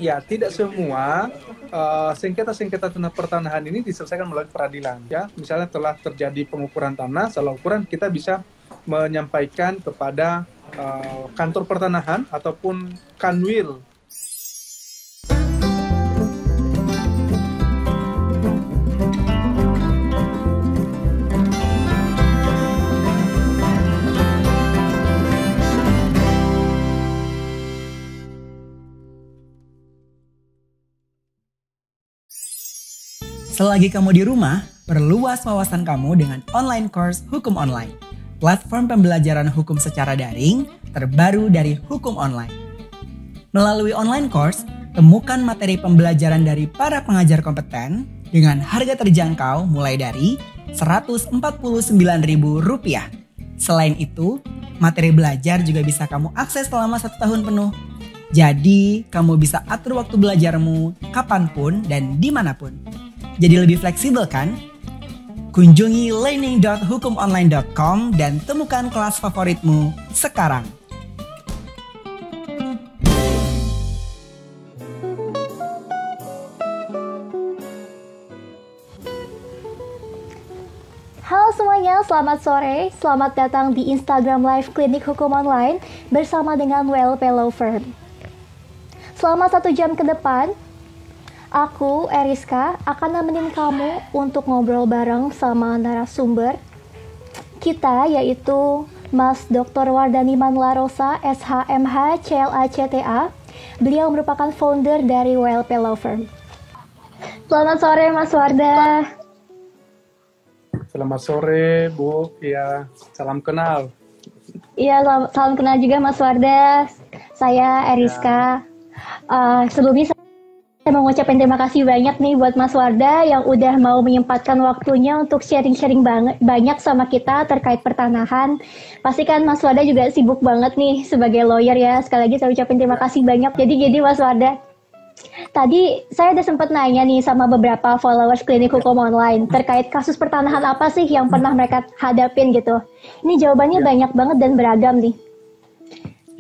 Ya, tidak semua sengketa-sengketa tanah pertanahan ini diselesaikan melalui peradilan. Ya, misalnya telah terjadi pengukuran tanah, salah ukuran, kita bisa menyampaikan kepada kantor pertanahan ataupun kanwil. Selagi kamu di rumah, perluas wawasan kamu dengan online course Hukum Online. Platform pembelajaran hukum secara daring terbaru dari Hukum Online. Melalui online course, temukan materi pembelajaran dari para pengajar kompeten dengan harga terjangkau mulai dari Rp149.000. Selain itu, materi belajar juga bisa kamu akses selama 1 tahun penuh. Jadi, kamu bisa atur waktu belajarmu kapanpun dan dimanapun. Jadi lebih fleksibel kan? Kunjungi learning.hukumonline.com dan temukan kelas favoritmu sekarang. Halo semuanya, selamat sore. Selamat datang di Instagram Live Klinik Hukum Online bersama dengan WLP Law Firm. Selama 1 jam ke depan, aku, Eriska, akan nemenin kamu untuk ngobrol bareng sama narasumber kita, yaitu Mas Dr. Wardani Manlarosa, SHMH, CLA-CTA. Beliau merupakan founder dari WLP Law Firm. Selamat sore, Mas Warda. Selamat sore, Bu. Ya, salam kenal. Iya, salam kenal juga Mas Warda. Saya Eriska. Sebelumnya saya mau ngucapin terima kasih banyak nih buat Mas Warda yang udah mau menyempatkan waktunya untuk sharing-sharing banyak sama kita terkait pertanahan. Pasti kan Mas Warda juga sibuk banget nih sebagai lawyer ya. Sekali lagi saya ucapin terima kasih banyak. Jadi Mas Warda, tadi saya udah sempat nanya nih sama beberapa followers Klinik Hukum Online terkait kasus pertanahan apa sih yang pernah mereka hadapin gitu. Ini jawabannya banyak banget dan beragam nih.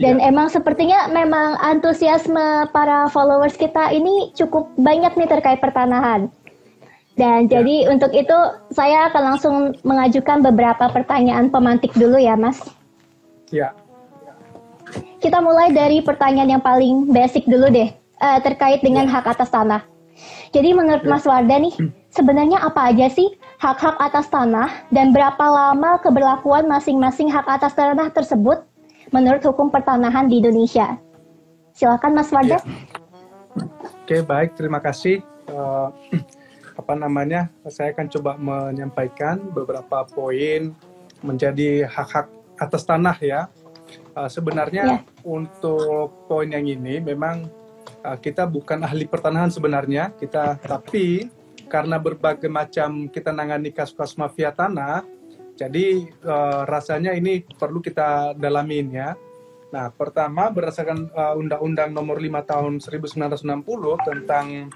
Dan emang sepertinya memang antusiasme para followers kita ini cukup banyak nih terkait pertanahan. Dan jadi untuk itu saya akan langsung mengajukan beberapa pertanyaan pemantik dulu ya Mas. Ya. Kita mulai dari pertanyaan yang paling basic dulu deh, terkait dengan hak atas tanah. Jadi menurut Mas Warda nih, sebenarnya apa aja sih hak-hak atas tanah dan berapa lama keberlakuan masing-masing hak atas tanah tersebut menurut hukum pertanahan di Indonesia? Silakan Mas Warda. Oke, baik, terima kasih. Saya akan coba menyampaikan beberapa poin menjadi hak-hak atas tanah ya. Sebenarnya untuk poin yang ini memang kita bukan ahli pertanahan sebenarnya, tapi karena berbagai macam kita nangani kasus-kasus mafia tanah, jadi rasanya ini perlu kita dalamin ya. Nah, pertama berdasarkan Undang-Undang Nomor 5 Tahun 1960 tentang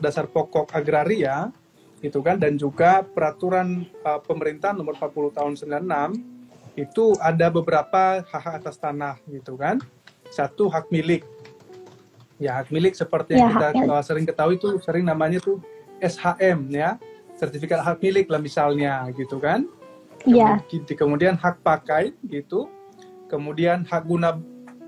dasar pokok agraria itu kan, dan juga peraturan pemerintah Nomor 40 Tahun 96 itu ada beberapa hak atas tanah gitu kan. Satu, hak milik. Ya, hak milik seperti yang kita sering ketahui itu sering namanya tuh SHM ya. Sertifikat hak milik lah misalnya gitu kan. Iya. Kemudian hak pakai gitu. Kemudian hak guna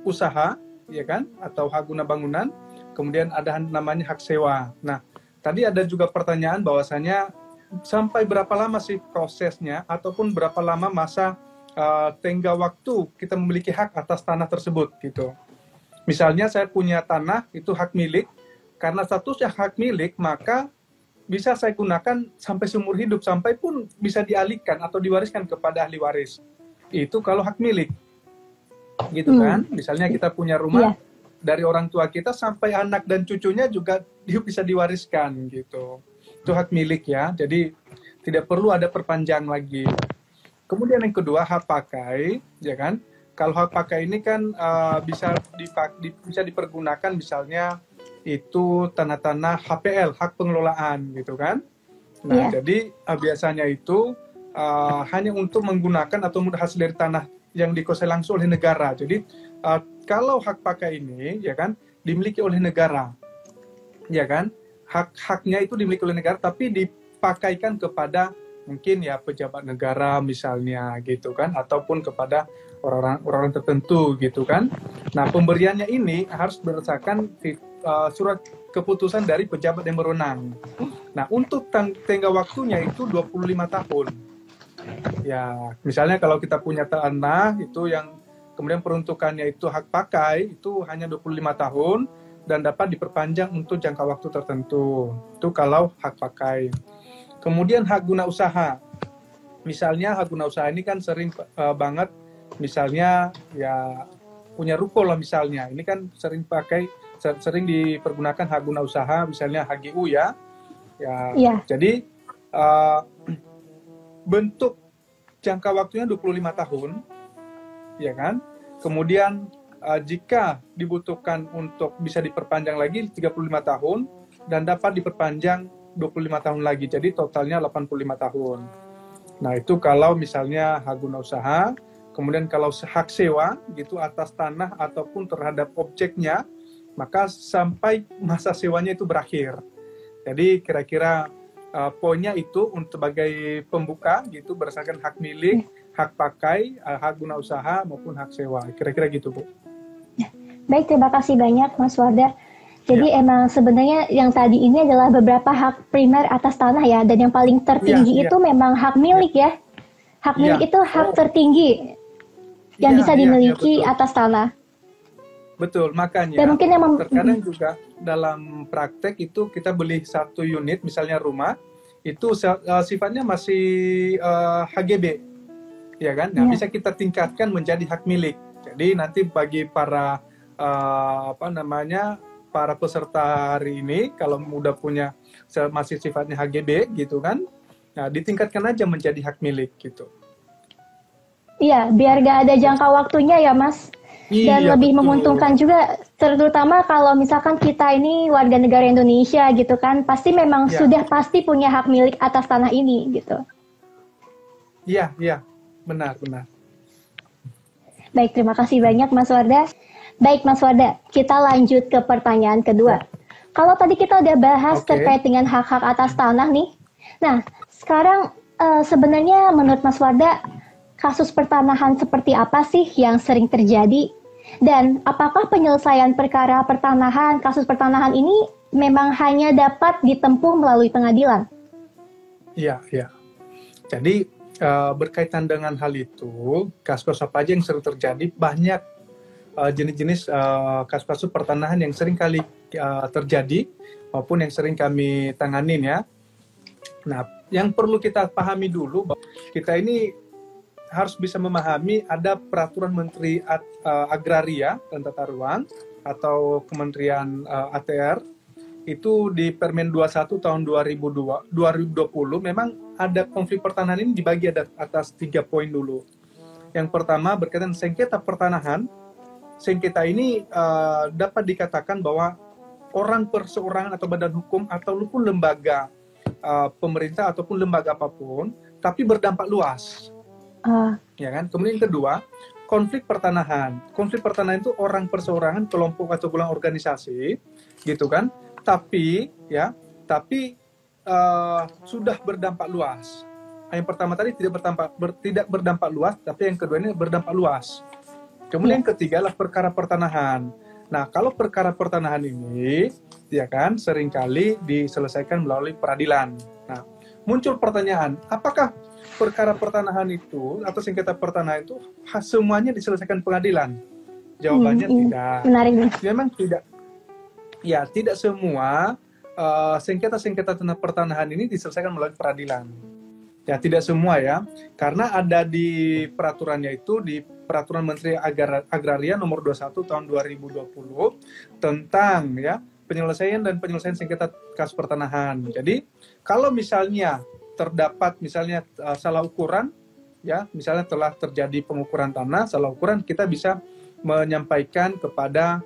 usaha ya kan, atau hak guna bangunan. Kemudian ada namanya hak sewa. Nah, tadi ada juga pertanyaan bahwasanya sampai berapa lama sih prosesnya ataupun berapa lama masa tenggang waktu kita memiliki hak atas tanah tersebut gitu. Misalnya saya punya tanah itu hak milik, karena statusnya hak milik maka bisa saya gunakan sampai seumur hidup, sampai pun bisa dialihkan atau diwariskan kepada ahli waris. Itu kalau hak milik. Gitu kan? Misalnya kita punya rumah dari orang tua kita sampai anak dan cucunya juga bisa diwariskan gitu. Itu hak milik ya. Jadi tidak perlu ada perpanjang lagi. Kemudian yang kedua, hak pakai, ya kan? Kalau hak pakai ini kan bisa dipergunakan misalnya itu tanah-tanah HPL, hak pengelolaan gitu kan. Nah, jadi biasanya itu hanya untuk menggunakan atau hasil dari tanah yang dikuasai langsung oleh negara. Jadi kalau hak pakai ini ya kan dimiliki oleh negara, ya kan, hak-haknya itu dimiliki oleh negara tapi dipakaikan kepada mungkin ya pejabat negara misalnya gitu kan, ataupun kepada orang-orang tertentu gitu kan. Nah, pemberiannya ini harus berdasarkan surat keputusan dari pejabat yang berwenang. Nah, untuk tenggang waktunya itu 25 tahun. Ya, misalnya kalau kita punya tanah itu yang kemudian peruntukannya itu hak pakai itu hanya 25 tahun dan dapat diperpanjang untuk jangka waktu tertentu. Itu kalau hak pakai. Kemudian hak guna usaha. Misalnya hak guna usaha ini kan sering banget, misalnya ya punya ruko lah misalnya. Ini kan sering dipergunakan hak guna usaha, misalnya HGU ya. Ya. Jadi bentuk jangka waktunya 25 tahun, ya kan? Kemudian jika dibutuhkan untuk bisa diperpanjang lagi 35 tahun dan dapat diperpanjang 25 tahun lagi, jadi totalnya 85 tahun. Nah, itu kalau misalnya hak guna usaha. Kemudian kalau hak sewa gitu atas tanah ataupun terhadap objeknya, maka sampai masa sewanya itu berakhir. Jadi kira-kira poinnya itu untuk sebagai pembuka gitu berdasarkan hak milik, hak pakai, hak guna usaha maupun hak sewa. Kira-kira gitu, Bu. Baik, terima kasih banyak Mas Wardah. Jadi emang sebenarnya yang tadi ini adalah beberapa hak primer atas tanah ya, dan yang paling tertinggi itu memang hak milik ya. Hak milik itu hak tertinggi yang bisa dimiliki atas tanah. Betul, makanya dan mungkin terkadang juga dalam praktek itu kita beli satu unit, misalnya rumah, itu sifatnya masih HGB, ya kan? Nah, bisa kita tingkatkan menjadi hak milik. Jadi nanti bagi para para peserta hari ini, kalau udah punya masih sifatnya HGB gitu kan, nah ditingkatkan aja menjadi hak milik gitu. Iya, biar gak ada jangka waktunya ya Mas. Dan lebih menguntungkan juga, terutama kalau misalkan kita ini warga negara Indonesia gitu kan, pasti memang sudah pasti punya hak milik atas tanah ini gitu. Iya, benar. Baik, terima kasih banyak Mas Wardah. Baik Mas Wardah, kita lanjut ke pertanyaan kedua. Kalau tadi kita udah bahas terkait dengan hak-hak atas tanah nih. Nah, sekarang sebenarnya menurut Mas Wardah, kasus pertanahan seperti apa sih yang sering terjadi? Dan apakah penyelesaian perkara pertanahan, kasus pertanahan ini memang hanya dapat ditempuh melalui pengadilan? Iya. Jadi berkaitan dengan hal itu, kasus-kasus apa aja yang sering terjadi, banyak jenis-jenis kasus-kasus pertanahan yang sering kali terjadi maupun yang sering kami tanganin ya. Nah, yang perlu kita pahami dulu bahwa kita ini harus bisa memahami ada peraturan Menteri Agraria dan Tata Ruang atau Kementerian ATR itu di Permen 21 tahun 2020 memang ada konflik pertanahan ini dibagi atas 3 poin dulu. Yang pertama berkaitan sengketa pertanahan. Sengketa ini dapat dikatakan bahwa orang perseorangan atau badan hukum ataupun lembaga pemerintah ataupun lembaga apapun, tapi berdampak luas. Ya kan? Kemudian yang kedua, konflik pertanahan. Konflik pertanahan itu orang perseorangan, kelompok atau golongan organisasi, gitu kan? Tapi sudah berdampak luas. Yang pertama tadi tidak berdampak luas, tapi yang kedua ini berdampak luas. Kemudian yang ketiga adalah perkara pertanahan. Nah, kalau perkara pertanahan ini, ya kan, seringkali diselesaikan melalui peradilan. Nah, muncul pertanyaan, apakah perkara pertanahan itu atau sengketa pertanahan itu semuanya diselesaikan pengadilan? Jawabannya tidak. Menarik. Memang tidak. Ya, tidak semua sengketa-sengketa tentang pertanahan ini diselesaikan melalui peradilan. Ya, tidak semua ya. Karena ada di peraturannya itu, di Peraturan Menteri Agraria nomor 21 tahun 2020 tentang ya penyelesaian sengketa kasus pertanahan. Jadi, kalau misalnya terdapat misalnya salah ukuran, ya misalnya telah terjadi pengukuran tanah, salah ukuran, kita bisa menyampaikan kepada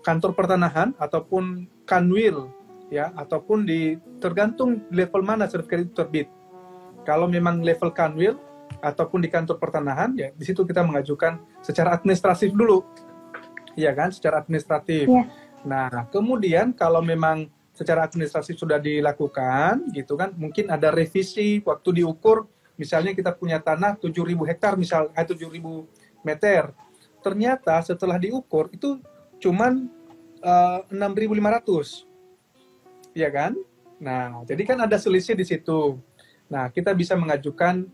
kantor pertanahan ataupun kanwil, ya ataupun tergantung level mana sertifikat itu terbit. Kalau memang level kanwil ataupun di kantor pertanahan, ya di situ kita mengajukan secara administratif dulu, iya kan, secara administratif. Iya. Nah, kemudian kalau memang secara administrasi sudah dilakukan, gitu kan, mungkin ada revisi waktu diukur, misalnya kita punya tanah 7.000 hektar, 7.000 meter. Ternyata setelah diukur itu cuman 6.500, ya kan? Nah, jadi kan ada selisih di situ. Nah, kita bisa mengajukan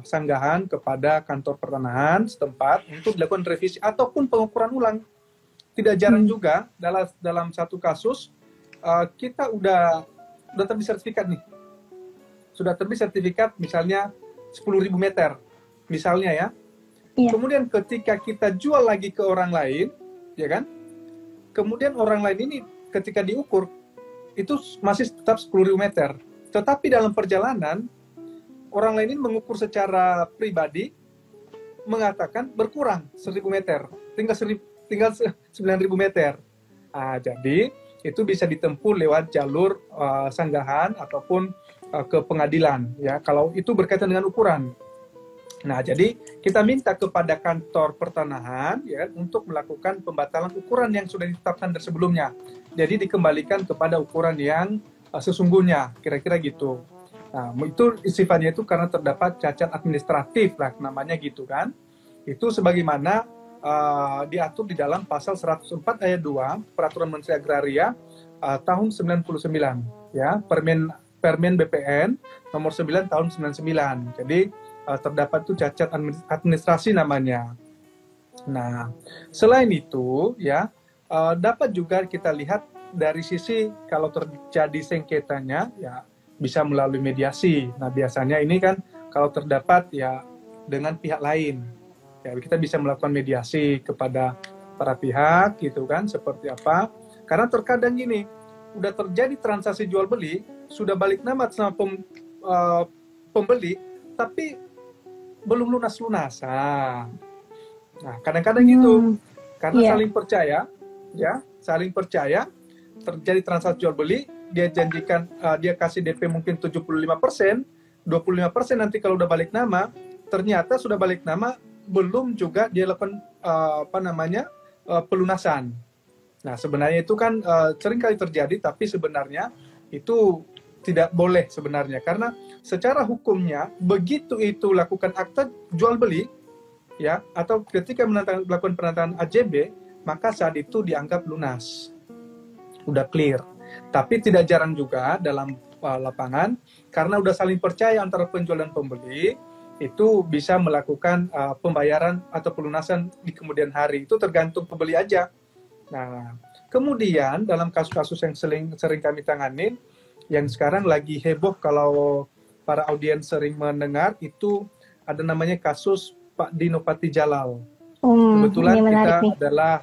sanggahan kepada kantor pertanahan setempat untuk dilakukan revisi ataupun pengukuran ulang. Tidak jarang juga dalam satu kasus kita udah terbit sertifikat nih. Sudah terbit sertifikat misalnya 10.000 meter, misalnya ya. Iya. Kemudian ketika kita jual lagi ke orang lain, ya kan? Kemudian orang lain ini ketika diukur itu masih tetap 10.000 meter. Tetapi dalam perjalanan orang lain ini mengukur secara pribadi mengatakan berkurang 1.000 meter, tinggal 9.000 meter. Jadi itu bisa ditempuh lewat jalur sanggahan ataupun ke pengadilan, ya. Kalau itu berkaitan dengan ukuran. Nah, jadi kita minta kepada kantor pertanahan ya untuk melakukan pembatalan ukuran yang sudah ditetapkan sebelumnya. Jadi dikembalikan kepada ukuran yang sesungguhnya, kira-kira gitu. Nah, itu sifatnya itu karena terdapat cacat administratif lah namanya gitu kan. Itu sebagaimana diatur di dalam pasal 104 ayat 2 Peraturan Menteri Agraria tahun 99 ya, Permen BPN nomor 9 tahun 99. Jadi terdapat tuh cacat administrasi namanya. Nah, selain itu ya dapat juga kita lihat dari sisi kalau terjadi sengketanya ya bisa melalui mediasi. Nah, biasanya ini kan kalau terdapat ya dengan pihak lain. Ya, kita bisa melakukan mediasi kepada para pihak gitu kan, seperti apa. Karena terkadang gini, udah terjadi transaksi jual beli, sudah balik nama sama pembeli, tapi belum lunas-lunasan. Nah, kadang-kadang gitu. Karena saling percaya, ya, saling percaya, terjadi transaksi jual beli, dia janjikan dia kasih DP mungkin 75%, 25% nanti kalau udah balik nama, ternyata sudah balik nama belum juga dia lakukan pelunasan. Nah, sebenarnya itu kan sering kali terjadi, tapi sebenarnya itu tidak boleh sebenarnya, karena secara hukumnya begitu itu lakukan akta jual beli ya atau ketika melakukan penandatanganan AJB, maka saat itu dianggap lunas, udah clear. Tapi tidak jarang juga dalam lapangan karena udah saling percaya antara penjual dan pembeli, itu bisa melakukan pembayaran atau pelunasan di kemudian hari. Itu tergantung pembeli aja. Nah, kemudian dalam kasus-kasus yang sering kami tangani, yang sekarang lagi heboh kalau para audiens sering mendengar, itu ada namanya kasus Pak Dino Patijalal. Kebetulan kita adalah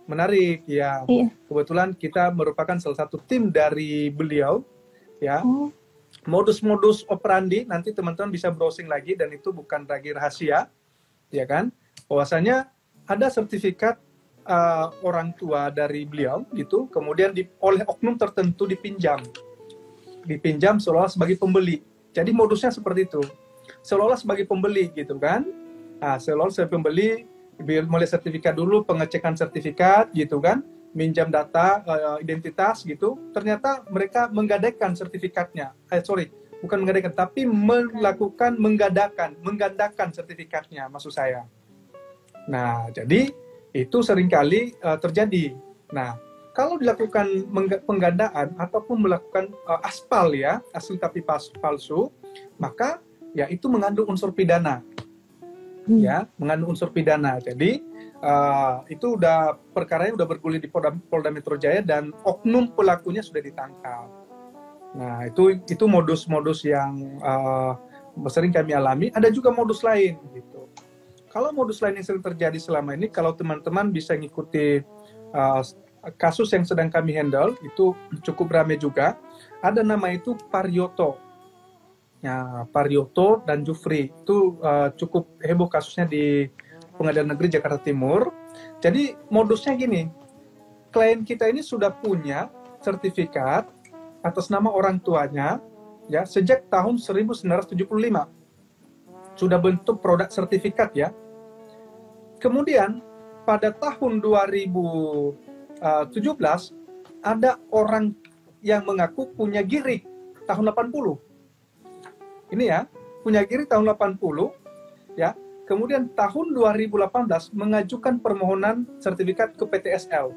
menarik ya. Iya. Kebetulan kita merupakan salah satu tim dari beliau ya. Modus-modus operandi nanti teman-teman bisa browsing lagi dan itu bukan lagi rahasia ya kan. Bahwasanya ada sertifikat orang tua dari beliau gitu, kemudian oleh oknum tertentu dipinjam seolah sebagai pembeli. Jadi modusnya seperti itu, seolah sebagai pembeli gitu kan. Nah, seolah sebagai pembeli, mulai sertifikat dulu, pengecekan sertifikat gitu kan, minjam data, identitas gitu. Ternyata mereka menggadaikan sertifikatnya. Bukan menggadaikan, tapi melakukan menggandakan sertifikatnya, maksud saya. Nah, jadi itu seringkali terjadi. Nah, kalau dilakukan penggandaan ataupun melakukan aspal ya, asli tapi palsu, maka ya itu mengandung unsur pidana. Ya, mengandung unsur pidana. Jadi itu perkaranya udah bergulir di Polda Metro Jaya dan oknum pelakunya sudah ditangkap. Nah, itu modus-modus yang sering kami alami. Ada juga modus lain gitu. Kalau modus lain yang sering terjadi selama ini, kalau teman-teman bisa ngikuti kasus yang sedang kami handle, itu cukup ramai juga. Ada nama itu Parioto. Ya, Parioto dan Jufri. Itu cukup heboh kasusnya di Pengadilan Negeri Jakarta Timur. Jadi modusnya gini, klien kita ini sudah punya sertifikat atas nama orang tuanya ya sejak tahun 1975. Sudah bentuk produk sertifikat ya. Kemudian pada tahun 2017 ada orang yang mengaku punya girik tahun 80. Ini ya, punya girik tahun 80 ya. Kemudian tahun 2018 mengajukan permohonan sertifikat ke PTSL.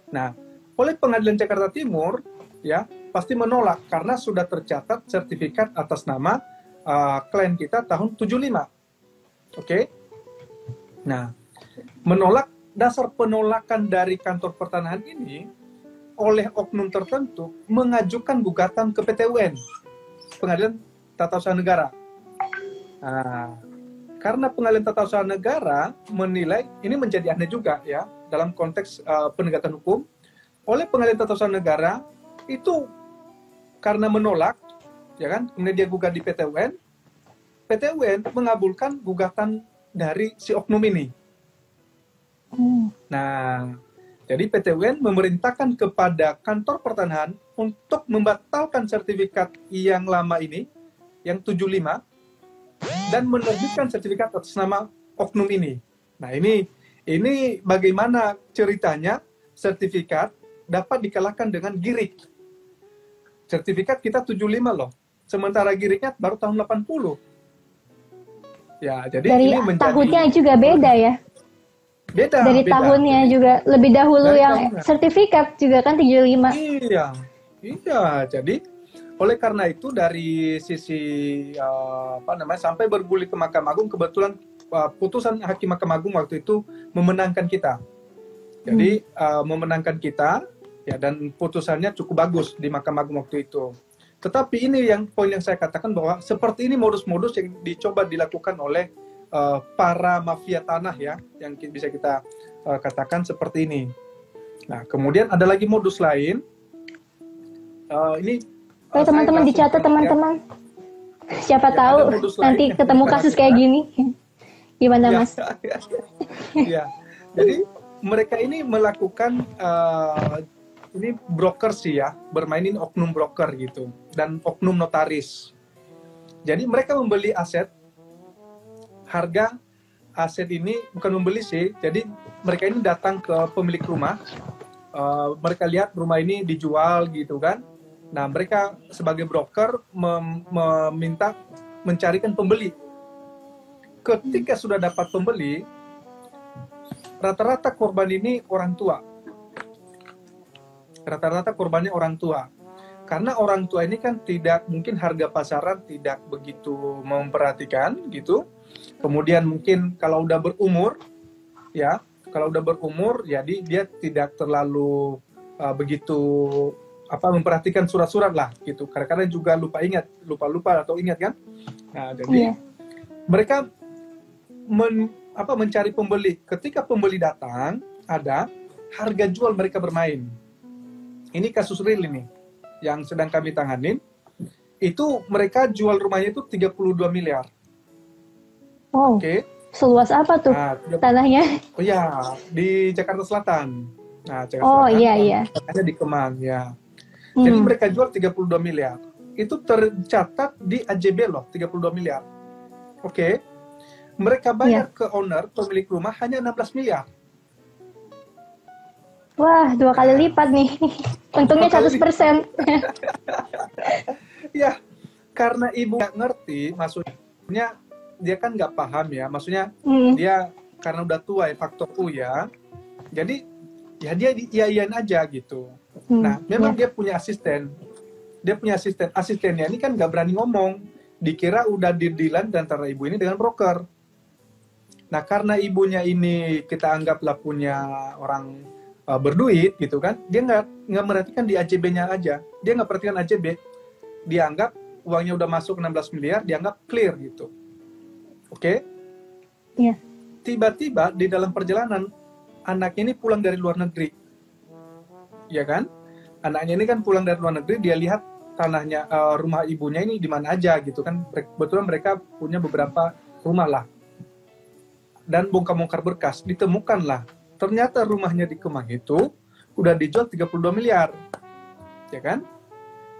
Nah, oleh Pengadilan Jakarta Timur ya pasti menolak karena sudah tercatat sertifikat atas nama klien kita tahun 75. Oke. Nah, menolak, dasar penolakan dari kantor pertanahan ini oleh oknum tertentu mengajukan gugatan ke PT UN, Pengadilan Tata Usaha Negara. Nah, karena Pengadilan Tata Usaha Negara menilai ini menjadi aneh juga ya dalam konteks penegakan hukum. Oleh Pengadilan Tata Usaha Negara itu karena menolak, ya kan, kemudian dia gugat di PT UN mengabulkan gugatan dari si oknum ini. Nah, jadi PT UN memerintahkan kepada kantor pertanahan untuk membatalkan sertifikat yang lama ini, yang 75, dan menerbitkan sertifikat atas nama oknum ini. Nah, ini bagaimana ceritanya sertifikat dapat dikalahkan dengan girik. Sertifikat kita 75 loh, sementara giriknya baru tahun 80. Ya, jadi dari ini menjadi tahunnya juga beda ya. Beda. Dari tahunnya juga lebih dahulu Dari yang tahunnya. sertifikat juga kan 75. Iya. Jadi oleh karena itu dari sisi sampai bergulir ke Mahkamah Agung, kebetulan putusan Hakim Mahkamah Agung waktu itu memenangkan kita. Jadi memenangkan kita ya, dan putusannya cukup bagus di Mahkamah Agung waktu itu. Tetapi ini yang poin yang saya katakan bahwa seperti ini modus-modus yang dicoba dilakukan oleh para mafia tanah ya, yang bisa kita katakan seperti ini. Nah, kemudian ada lagi modus lain. Ini Teman-teman dicatat teman-teman. Siapa Ya, tahu ada modus nanti lain. ketemu kasus kayak gini. Gimana Ya, Mas? ya. Jadi mereka ini melakukan ini broker sih ya, bermainin oknum broker gitu dan oknum notaris. Jadi mereka membeli aset, harga aset ini bukan membeli sih. Jadi mereka ini datang ke pemilik rumah, mereka lihat rumah ini dijual gitu kan. Nah, mereka sebagai broker meminta mencarikan pembeli. Ketika sudah dapat pembeli, rata-rata korban ini orang tua. Rata-rata korbannya orang tua. Karena orang tua ini kan tidak, mungkin harga pasaran tidak begitu memperhatikan gitu. Kemudian mungkin kalau udah berumur, ya, jadi dia tidak terlalu begitu memperhatikan surat-surat lah gitu. Kadang-kadang juga lupa atau ingat kan. Nah, jadi mereka mencari pembeli. Ketika pembeli datang, ada harga jual mereka bermain. Ini kasus real ini yang sedang kami tanganin. Itu mereka jual rumahnya itu 32 miliar. Oh. Oke. Seluas apa tuh tanahnya? Oh ya, di Jakarta Selatan. Nah, Jakarta Selatan. Iya. Ada di Kemang ya. Jadi mereka jual 32 miliar. Itu tercatat di AJB loh, 32 miliar. Oke. Mereka bayar ke owner, pemilik rumah hanya 16 miliar. Wah, 2 kali lipat nih. Untungnya 100%. Ya, karena ibu nggak ngerti, maksudnya dia kan nggak paham ya. Maksudnya dia karena udah tua ya, faktor ya. Jadi ya dia iyain aja gitu. Nah, memang dia punya asisten. Asistennya ini kan nggak berani ngomong. Dikira udah deal-dealan antara ibu ini dengan broker. Nah, karena ibunya ini kita anggaplah punya orang berduit gitu kan, dia nggak merhatikan di AJB-nya aja. Dia nggak perhatikan AJB. Dia anggap uangnya udah masuk 16 miliar, dianggap clear gitu. Oke? Iya. Tiba-tiba di dalam perjalanan anaknya ini pulang dari luar negeri. Ya kan? Anaknya ini kan pulang dari luar negeri, dia lihat tanahnya, rumah ibunya ini di mana aja gitu kan. Kebetulan mereka punya beberapa rumah lah. Dan bongkar-bongkar berkas, ditemukanlah ternyata rumahnya di Kemang itu udah dijual 32 miliar. Ya kan?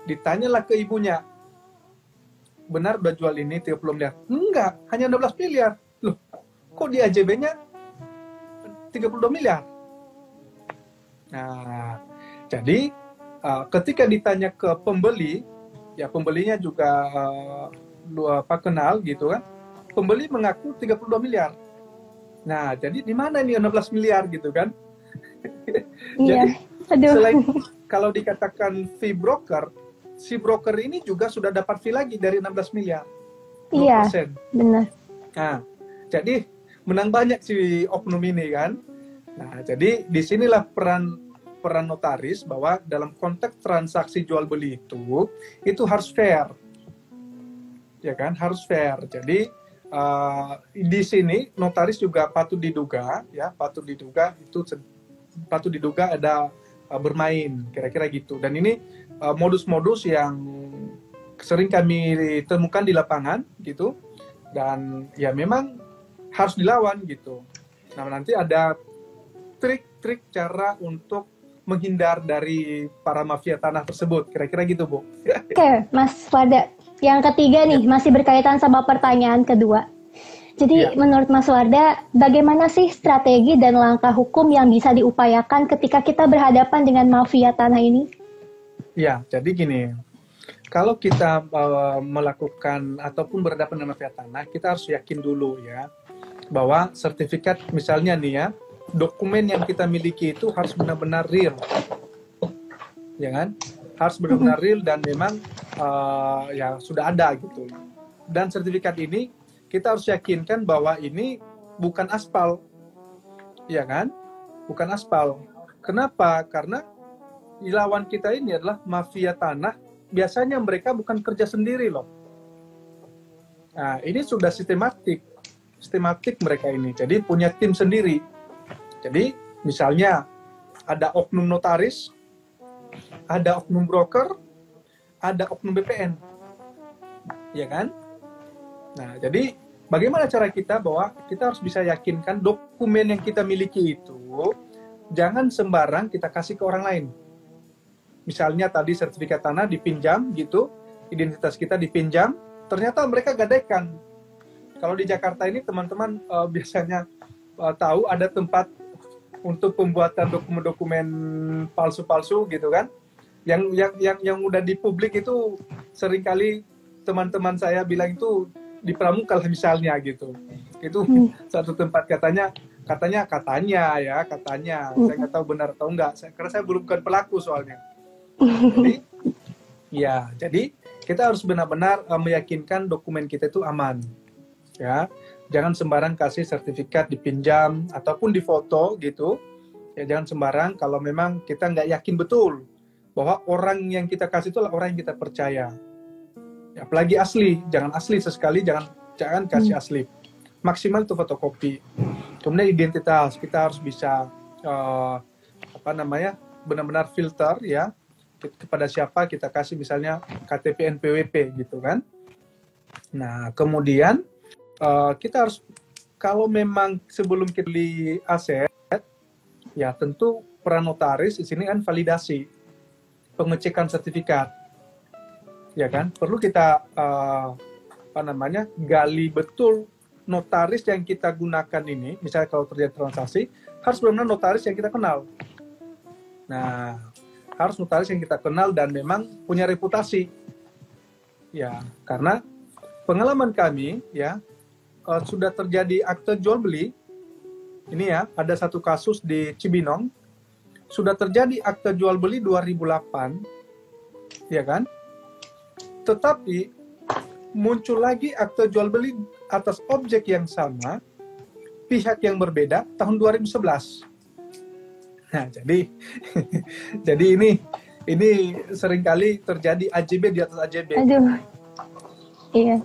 Ditanyalah ke ibunya, benar udah jual ini 30 miliar? Enggak, hanya 16 miliar. Loh, kok di AJB-nya 32 miliar. Nah, jadi ketika ditanya ke pembeli, ya pembelinya juga kenal gitu kan, pembeli mengaku 32 miliar. Nah, jadi di mana ini 16 miliar gitu kan? Iya. Jadi Aduh. selain kalau dikatakan fee broker, si broker ini juga sudah dapat fee lagi dari 16 miliar. 2%. Iya, benar. Nah, jadi menang banyak si oknum ini kan. Nah, jadi disinilah peran notaris bahwa dalam konteks transaksi jual beli itu harus fair, ya kan, harus fair. Jadi di sini notaris juga patut diduga ada bermain, kira-kira gitu. Dan ini modus-modus yang sering kami temukan di lapangan gitu, dan ya memang harus dilawan gitu. Nah, nanti ada trik-trik cara untuk menghindar dari para mafia tanah tersebut, kira-kira gitu, Bu. Oke, Mas Warda. Yang ketiga nih, masih berkaitan sama pertanyaan kedua. Jadi menurut Mas Warda, bagaimana sih strategi dan langkah hukum yang bisa diupayakan ketika kita berhadapan dengan mafia tanah ini? Ya, jadi gini, kalau kita melakukan ataupun berhadapan dengan mafia tanah, kita harus yakin dulu ya, bahwa sertifikat misalnya nih ya, dokumen yang kita miliki itu harus benar-benar real, ya kan? Harus benar-benar real dan memang ya sudah ada gitu. Dan sertifikat ini kita harus yakinkan bahwa ini bukan aspal, ya kan? Bukan aspal. Kenapa? Karena lawan kita ini adalah mafia tanah. Biasanya mereka bukan kerja sendiri loh. Nah, ini sudah sistematik mereka ini. Jadi punya tim sendiri. Jadi misalnya ada oknum notaris, ada oknum broker, ada oknum BPN, ya kan? Nah, jadi bagaimana cara kita bahwa kita harus bisa yakinkan dokumen yang kita miliki itu jangan sembarang kita kasih ke orang lain. Misalnya tadi sertifikat tanah dipinjam gitu, identitas kita dipinjam, ternyata mereka gadaikan. Kalau di Jakarta ini teman-teman biasanya tahu ada tempat untuk pembuatan dokumen-dokumen palsu-palsu gitu kan. Yang udah di publik itu seringkali teman-teman saya bilang itu di Pramuka misalnya gitu. Itu satu tempat katanya. Saya nggak tahu benar atau enggak. Karena saya belum bukan pelaku soalnya. Jadi kita harus benar-benar meyakinkan dokumen kita itu aman. Ya, jangan sembarang kasih sertifikat dipinjam ataupun difoto gitu. Ya jangan sembarang kalau memang kita nggak yakin betul bahwa orang yang kita kasih itu adalah orang yang kita percaya. Ya, apalagi asli, jangan asli sesekali, jangan kasih asli. Maksimal itu fotokopi. Kemudian identitas kita harus bisa benar-benar filter ya kepada siapa kita kasih misalnya KTP NPWP gitu kan. Nah kemudian kita harus kalau memang sebelum kita beli aset ya tentu peran notaris di sini kan validasi pengecekan sertifikat ya kan, perlu kita gali betul notaris yang kita gunakan ini, misalnya kalau terjadi transaksi harus benar-benar notaris yang kita kenal. Nah harus notaris yang kita kenal dan memang punya reputasi ya, karena pengalaman kami ya sudah terjadi akte jual beli ini ya, ada satu kasus di Cibinong sudah terjadi akte jual beli 2008 ya kan, tetapi muncul lagi akte jual beli atas objek yang sama pihak yang berbeda tahun 2011. Nah jadi ini seringkali terjadi AJB di atas AJB. Aduh, iya.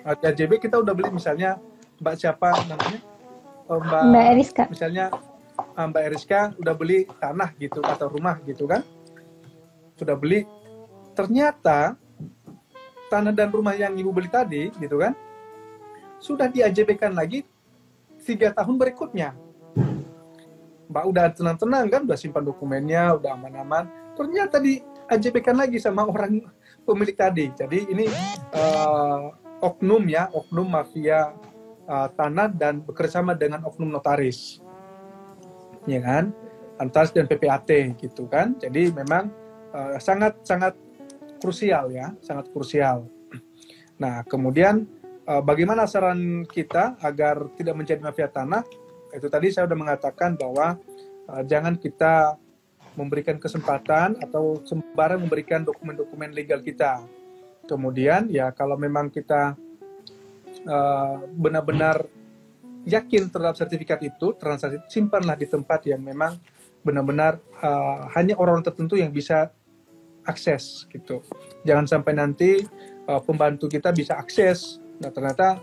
AJB kita udah beli misalnya Mbak siapa namanya? Mbak Eriska. Misalnya Mbak Eriska udah beli tanah gitu atau rumah gitu kan. Sudah beli. Ternyata tanah dan rumah yang Ibu beli tadi gitu kan sudah di AJB-kan lagi 3 tahun berikutnya. Mbak udah tenang-tenang kan, udah simpan dokumennya, udah aman-aman. Ternyata di AJB-kan lagi sama orang pemilik tadi. Jadi ini oknum mafia tanah dan bekerjasama dengan oknum notaris. ya kan, notaris dan PPAT gitu kan. Jadi memang sangat krusial ya, sangat krusial. Nah, kemudian bagaimana saran kita agar tidak menjadi mafia tanah? Itu tadi saya sudah mengatakan bahwa jangan kita memberikan kesempatan atau sembarang memberikan dokumen-dokumen legal kita. Kemudian ya kalau memang kita benar-benar yakin terhadap sertifikat itu, transaksi simpanlah di tempat yang memang benar-benar hanya orang tertentu yang bisa akses gitu. Jangan sampai nanti pembantu kita bisa akses, nah ternyata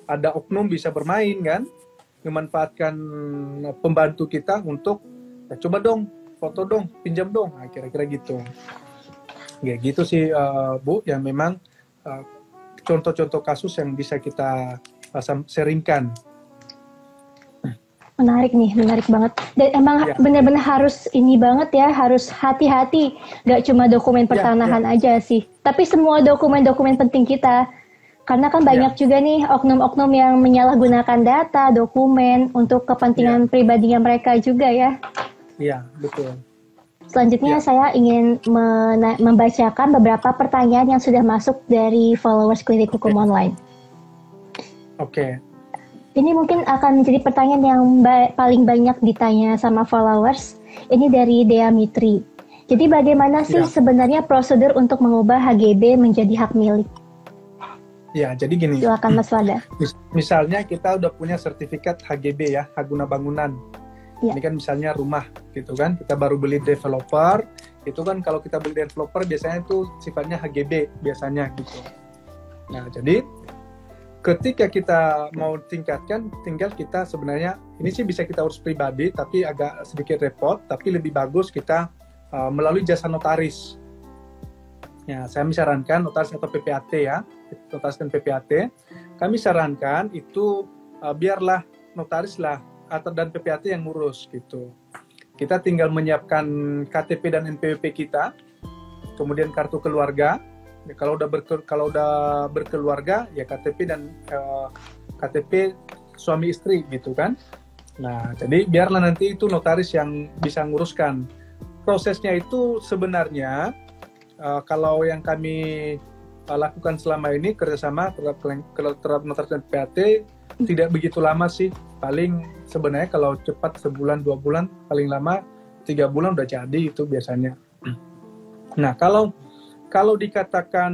ada oknum bisa bermain kan, memanfaatkan pembantu kita untuk ya, coba dong, foto dong, pinjam dong, nah, kira-kira gitu. Ya gitu sih Bu, yang memang contoh-contoh kasus yang bisa kita sharingkan. Menarik nih, menarik banget. Dan emang Ya. benar-benar harus ini banget ya, harus hati-hati. Gak cuma dokumen pertanahan aja sih, tapi semua dokumen-dokumen penting kita. Karena kan banyak juga nih oknum-oknum yang menyalahgunakan data, dokumen untuk kepentingan pribadinya mereka juga ya. Iya, betul. Selanjutnya saya ingin membacakan beberapa pertanyaan yang sudah masuk dari followers Klinik Hukum Online. Oke. Ini mungkin akan menjadi pertanyaan yang paling banyak ditanya sama followers. Ini dari Dea Mitri. Jadi bagaimana sih sebenarnya prosedur untuk mengubah HGB menjadi hak milik? Ya, jadi gini. Silakan Mas Wada. Misalnya kita udah punya sertifikat HGB ya, hak guna bangunan. Ya. Ini kan misalnya rumah gitu kan, kita baru beli developer, itu kan kalau kita beli developer biasanya itu sifatnya HGB biasanya gitu. Nah, jadi ketika kita mau tingkatkan, tinggal kita sebenarnya, ini sih bisa kita urus pribadi, tapi agak sedikit repot, tapi lebih bagus kita melalui jasa notaris. Ya, saya sarankan notaris atau PPAT ya, notaris dan PPAT. Kami sarankan itu biarlah notaris lah atau dan PPAT yang ngurus gitu. Kita tinggal menyiapkan KTP dan NPWP kita, kemudian kartu keluarga. Ya, kalau udah berkeluarga ya KTP dan KTP suami istri gitu kan. Nah, jadi biarlah nanti itu notaris yang bisa nguruskan. Prosesnya itu sebenarnya kalau yang kami lakukan selama ini kerjasama terhadap notaris dan PPAT tidak begitu lama sih. Paling sebenarnya kalau cepat sebulan 2 bulan, paling lama 3 bulan udah jadi itu biasanya. Nah, kalau dikatakan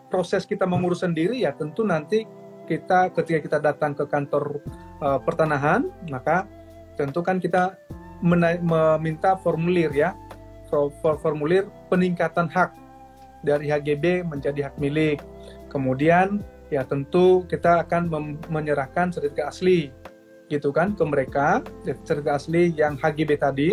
proses kita mengurus sendiri ya tentu nanti ketika kita datang ke kantor pertanahan, maka tentu kan kita meminta formulir ya, formulir peningkatan hak dari HGB menjadi hak milik. Kemudian ya tentu kita akan menyerahkan sertifikat asli gitu kan ke mereka, sertifikat asli yang HGB tadi.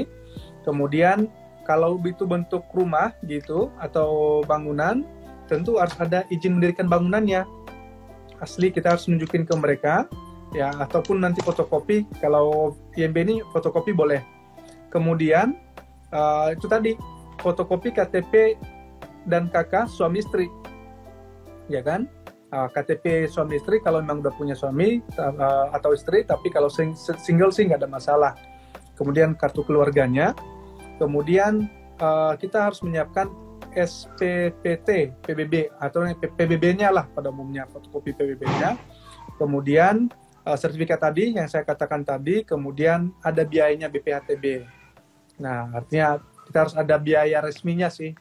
Kemudian kalau itu bentuk rumah gitu atau bangunan, tentu harus ada izin mendirikan bangunannya. Asli kita harus nunjukin ke mereka, ya ataupun nanti fotokopi. Kalau IMB ini fotokopi boleh. Kemudian itu tadi fotokopi KTP dan KK suami istri, ya kan? KTP suami istri kalau memang udah punya suami atau istri, tapi kalau single sih nggak ada masalah. Kemudian kartu keluarganya. Kemudian kita harus menyiapkan SPPT, PBB atau PBB-nya lah pada umumnya, fotokopi PBB-nya. Kemudian sertifikat tadi yang saya katakan tadi, kemudian ada biayanya BPHTB. Nah, artinya kita harus ada biaya resminya sih.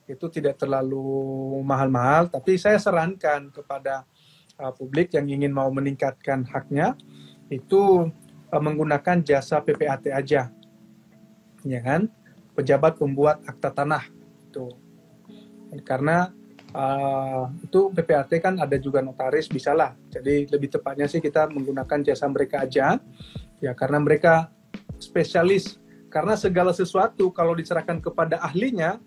Itu tidak terlalu mahal-mahal, tapi saya sarankan kepada publik yang ingin mau meningkatkan haknya, itu menggunakan jasa PPAT aja. Ya kan? Pejabat pembuat akta tanah itu karena itu PPAT kan ada juga notaris bisalah, jadi lebih tepatnya sih kita menggunakan jasa mereka aja ya, karena mereka spesialis, karena segala sesuatu kalau diserahkan kepada ahlinya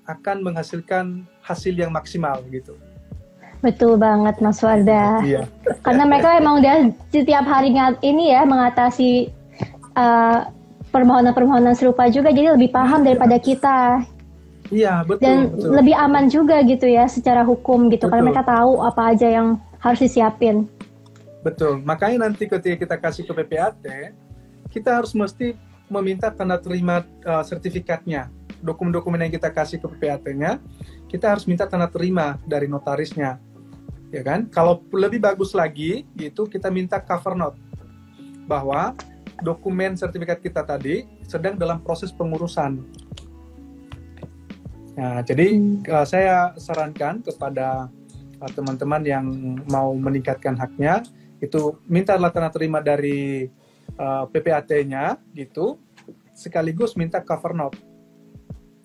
akan menghasilkan hasil yang maksimal gitu. Betul banget Mas Wardah. Iya. Karena mereka emang udah setiap hari ini ya mengatasi permohonan-permohonan serupa juga, jadi lebih paham daripada kita. Iya, betul. Dan betul. lebih aman juga gitu ya secara hukum gitu, Betul. karena mereka tahu apa aja yang harus disiapin. Betul. Makanya nanti ketika kita kasih ke PPAT, kita harus mesti meminta tanda terima sertifikatnya. Dokumen-dokumen yang kita kasih ke PPAT-nya, kita harus minta tanda terima dari notarisnya, ya kan? Kalau lebih bagus lagi, gitu kita minta cover note bahwa dokumen sertifikat kita tadi sedang dalam proses pengurusan. Nah, jadi saya sarankan kepada teman-teman yang mau meningkatkan haknya, itu mintalah tanda terima dari PPAT-nya, gitu, sekaligus minta cover note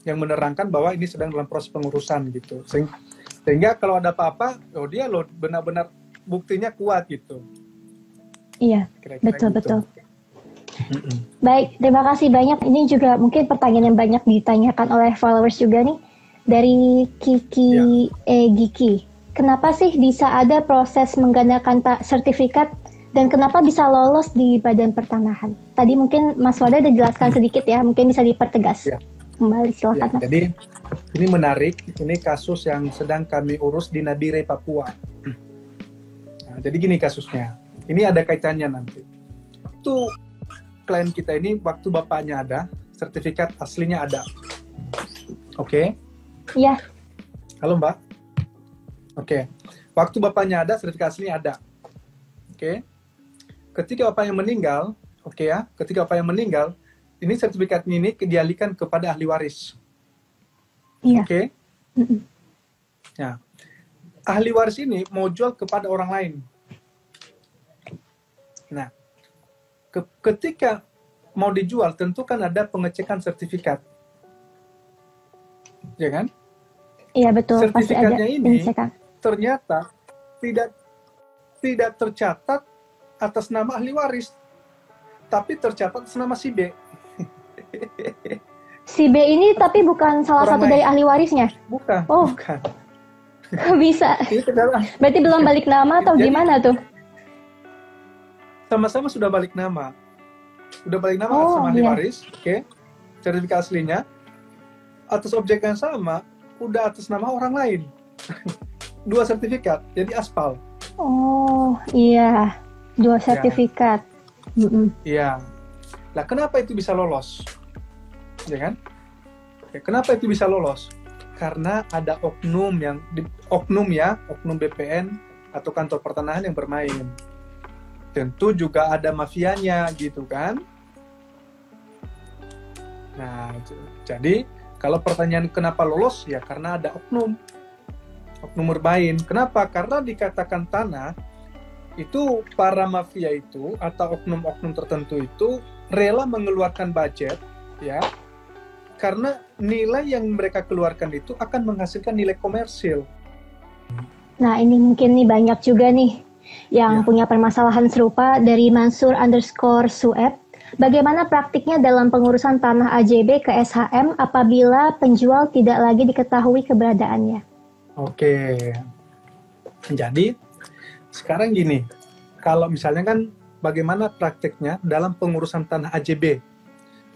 yang menerangkan bahwa ini sedang dalam proses pengurusan, gitu. Sehingga kalau ada apa-apa, dia benar-benar buktinya kuat, gitu. Iya, Kira-kira betul-betul. gitu. Baik, terima kasih banyak. Ini juga mungkin pertanyaan yang banyak ditanyakan oleh followers juga nih. Dari Kiki Giki. Kenapa sih bisa ada proses menggandakan sertifikat dan kenapa bisa lolos di Badan Pertanahan? Tadi mungkin Mas Wardah udah jelaskan sedikit ya, mungkin bisa dipertegas. Ya. Kembali silakan. Ya, jadi ini menarik, ini kasus yang sedang kami urus di Nabire, Papua. Nah, jadi gini kasusnya, ini ada kaitannya nanti. Itu klien kita ini waktu bapaknya ada, sertifikat aslinya ada. Oke? Iya. Halo Mbak? Oke. Waktu bapaknya ada, sertifikat aslinya ada. Oke? Ketika bapaknya meninggal, oke ya, ketika bapaknya meninggal, ini sertifikat ini dialihkan kepada ahli waris. Iya. Oke? Nah, ahli waris ini mau jual kepada orang lain. Nah, ketika mau dijual, tentu kan ada pengecekan sertifikat. Ya kan? Iya betul, pasti ada Sertifikatnya ini pengecekan. ternyata tidak tercatat atas nama ahli waris, tapi tercatat atas nama si B. Si B ini tapi bukan salah Orang satu lain. dari ahli warisnya? Bukan. Oh. Bukan. Kok bisa? Ini ternyata Berarti belum balik nama atau Jadi- gimana tuh? sama-sama sudah balik nama. Udah balik nama Oh, sama ahli iya. waris, oke? Sertifikat aslinya atas objek yang sama, udah atas nama orang lain. Dua sertifikat, jadi aspal. Oh iya, dua sertifikat. Iya. Nah, kenapa itu bisa lolos? Ya kan? Ya, kenapa itu bisa lolos? Karena ada oknum oknum BPN atau kantor pertanahan yang bermain. Tentu juga ada mafianya gitu kan. Nah, jadi kalau pertanyaan kenapa lolos, ya karena ada oknum bermain. Kenapa? Karena dikatakan tanah itu para mafia itu atau oknum-oknum tertentu itu rela mengeluarkan budget, ya, karena nilai yang mereka keluarkan itu akan menghasilkan nilai komersil. Nah ini mungkin nih banyak juga nih yang Ya. punya permasalahan serupa dari Mansur_Sueb. Bagaimana praktiknya dalam pengurusan tanah AJB ke SHM apabila penjual tidak lagi diketahui keberadaannya? Oke, jadi sekarang gini, kalau misalnya kan bagaimana praktiknya dalam pengurusan tanah AJB.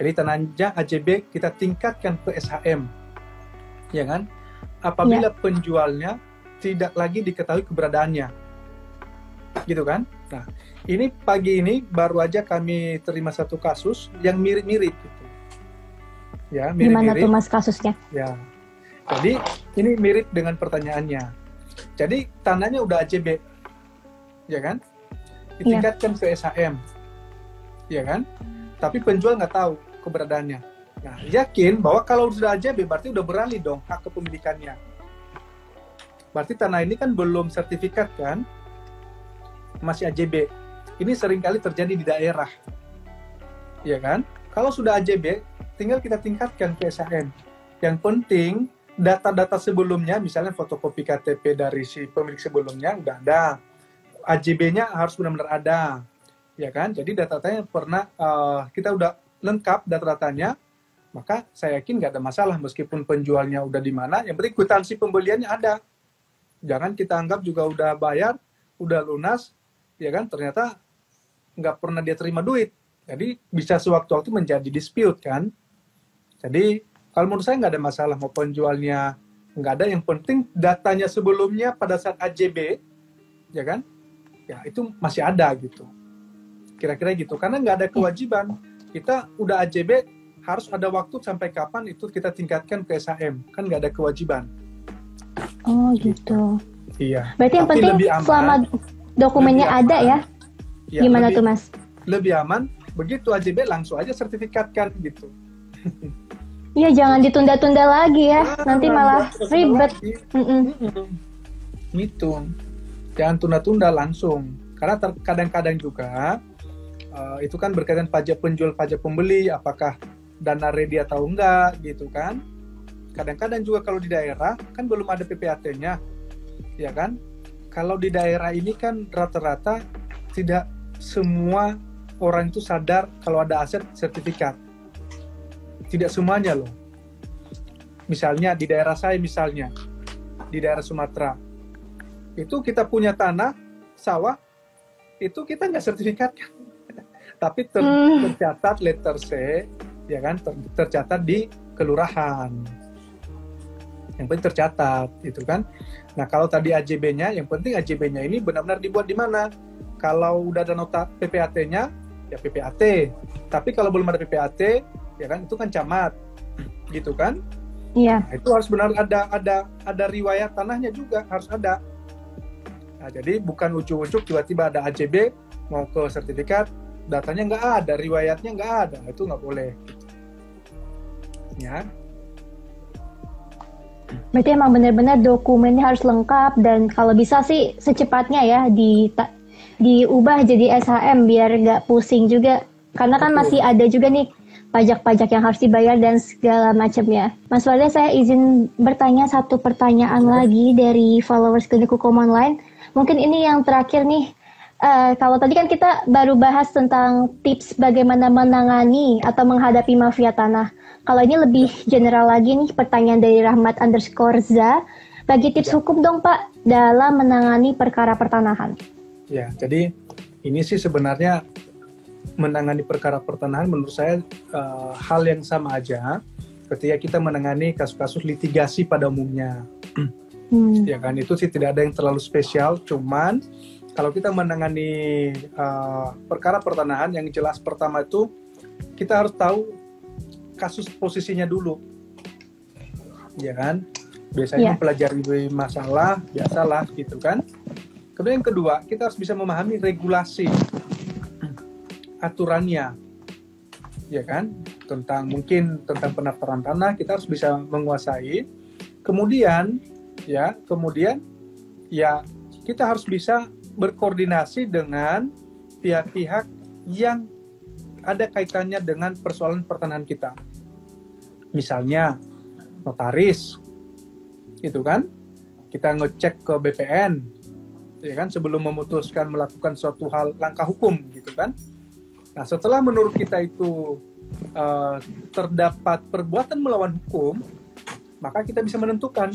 Jadi tanahnya AJB kita tingkatkan ke SHM, ya kan? Apabila penjualnya tidak lagi diketahui keberadaannya, gitu kan? Nah, ini pagi ini baru aja kami terima satu kasus yang mirip-mirip, gitu. Ya, Gimana mirip-mirip. tuh Mas kasusnya? Ya, jadi ini mirip dengan pertanyaannya. Jadi tanahnya udah AJB, ya kan? Ditingkatkan ke SHM, ya kan? Tapi penjual nggak tahu keberadaannya. Nah, yakin bahwa kalau sudah AJB berarti udah beralih dong hak kepemilikannya. Berarti tanah ini kan belum sertifikat kan? Masih AJB. Ini seringkali terjadi di daerah, ya kan? Kalau sudah AJB, tinggal kita tingkatkan ke SHM. Yang penting data-data sebelumnya, misalnya fotokopi KTP dari si pemilik sebelumnya udah ada, AJB-nya harus benar-benar ada, ya kan? Jadi data-datanya pernah kita udah lengkap data-datanya, maka saya yakin nggak ada masalah meskipun penjualnya udah di mana. Yang penting kwitansi pembeliannya ada. Jangan kita anggap juga udah bayar, udah lunas, ya kan? Ternyata nggak pernah dia terima duit. Jadi bisa sewaktu-waktu menjadi dispute kan. Jadi kalau menurut saya nggak ada masalah mau penjualnya nggak ada. Yang penting datanya sebelumnya pada saat AJB, ya kan? Ya itu masih ada gitu. Kira-kira gitu. Karena nggak ada kewajiban. Kita udah AJB, harus ada waktu sampai kapan itu kita tingkatkan ke SHM. Kan nggak ada kewajiban. Oh gitu. Iya. Berarti yang Tapi penting lebih aman, selama dokumennya lebih ada aman. ya. Ya, Gimana lebih, tuh Mas? lebih aman, begitu AJB langsung aja sertifikatkan gitu. Iya, jangan ditunda-tunda lagi ya. Nanti malah Jangan ribet. lagi. Mm-mm. Gitu. Jangan tunda-tunda langsung. Karena kadang-kadang juga itu kan berkaitan pajak penjual, pajak pembeli, apakah dana ready atau enggak gitu kan. Kadang-kadang juga kalau di daerah kan belum ada PPAT-nya, ya kan. Kalau di daerah ini kan rata-rata tidak semua orang itu sadar kalau ada aset sertifikat. Tidak semuanya loh. Misalnya di daerah saya, misalnya di daerah Sumatera, itu kita punya tanah, sawah, itu kita nggak sertifikat kan. Tapi tercatat letter C, ya kan, tercatat di kelurahan. Yang penting tercatat, itu kan. Nah kalau tadi AJB-nya, yang penting AJB-nya ini benar-benar dibuat di mana. Kalau udah ada nota PPAT-nya, ya PPAT. Tapi kalau belum ada PPAT, ya kan itu kan camat, gitu kan? Iya. Nah, itu harus benar ada riwayat tanahnya juga harus ada. Nah, jadi bukan ujuk-ujuk tiba-tiba ada AJB mau ke sertifikat, datanya nggak ada, riwayatnya nggak ada, itu nggak boleh. Ya. Berarti emang benar-benar dokumennya harus lengkap dan kalau bisa sih secepatnya ya diubah jadi SHM biar nggak pusing juga. Karena kan masih ada juga nih pajak-pajak yang harus dibayar dan segala macamnya. Mas Wardah, saya izin bertanya satu pertanyaan lagi dari followers Klinik Hukum Online. Mungkin ini yang terakhir nih. Kalau tadi kan kita baru bahas tentang tips bagaimana menangani atau menghadapi mafia tanah. Kalau ini lebih general lagi nih, pertanyaan dari Rahmat_za. Bagi tips hukum dong Pak dalam menangani perkara pertanahan. Ya, jadi ini sih sebenarnya menangani perkara pertanahan menurut saya hal yang sama aja ketika kita menangani kasus-kasus litigasi pada umumnya. Ya kan, itu sih tidak ada yang terlalu spesial, cuman kalau kita menangani perkara pertanahan yang jelas pertama itu kita harus tahu kasus posisinya dulu. Ya kan? Biasanya mempelajari masalah, biasalah gitu kan. Kemudian yang kedua, kita harus bisa memahami regulasi, aturannya, ya kan, mungkin tentang pendaftaran tanah kita harus bisa menguasai. Kemudian kita harus bisa berkoordinasi dengan pihak-pihak yang ada kaitannya dengan persoalan pertanahan kita. Misalnya notaris, itu kan, kita ngecek ke BPN, ya kan, sebelum memutuskan melakukan suatu hal langkah hukum, gitu kan. Nah, setelah menurut kita itu terdapat perbuatan melawan hukum, maka kita bisa menentukan